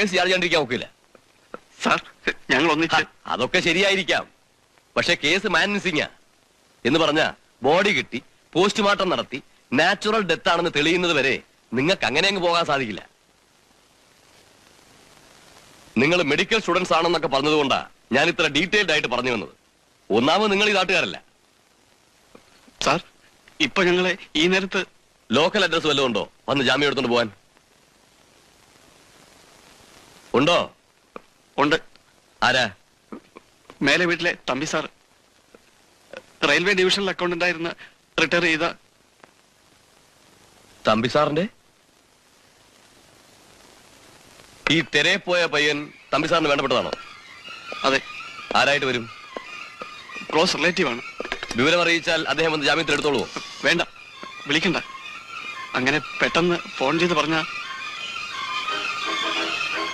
Case charge ചെയ്യാണ്ടിരിക്കാൻ ഒക്കില്ല. Sir, ഞങ്ങൾ ഒന്നിച്ച്. അതൊക്കെ ശരിയായിരിക്കാം, പക്ഷെ കേസ് മാൻമിസിംഗാ എന്ന് പറഞ്ഞ ബോഡി കിട്ടി പോസ്റ്റ്മോർട്ടം നടത്തി നാച്ചുറൽ ഡെത്ത് ആണെന്ന് തെളിയുന്നത് വരെ നിങ്ങൾക്ക് അങ്ങനെ അങ്ങ് പോകാൻ സാധിക്കില്ല. നിങ്ങൾ മെഡിക്കൽ സ്റ്റുഡൻസ് ആണെന്നൊക്കെ പറഞ്ഞതുകൊണ്ടാ ഞാൻ ഇത്ര ഡീറ്റെയിൽഡ് ആയിട്ട് പറഞ്ഞു വന്നത്. ഒന്നാമത് നിങ്ങൾ ഈ നാട്ടുകാരല്ല. സാർ, ഇപ്പൊ ഞങ്ങളെ ഈ നേരത്ത് ലോക്കൽ അഡ്രസ് വല്ലതും ഉണ്ടോ വന്ന് ജാമ്യം എടുത്തോണ്ട് പോവാൻ? ഉണ്ടോ? ഉണ്ട്. ആരാ? മേലെ വീട്ടിലെ തമ്പി സാർ. റെയിൽവേ ഡിവിഷനിൽ അക്കൗണ്ട് ഉണ്ടായിരുന്ന റിട്ടയർ ചെയ്ത തമ്പി സാറിന്റെ? ഈ തെരയെ പോയ പയ്യൻ തമ്പി സാറിന് വേണ്ടപ്പെട്ടതാണോ? അതെ. ആരായിട്ട് വരും? ക്ലോസ് റിലേറ്റീവ് ആണ്. വിവരം അറിയിച്ചാൽ അദ്ദേഹം വന്ന് ജാമ്യത്തിൽ എടുത്തോളൂ. വേണ്ട, വിളിക്കണ്ട. അങ്ങനെ പെട്ടെന്ന് ഫോൺ ചെയ്ത് പറഞ്ഞാൽ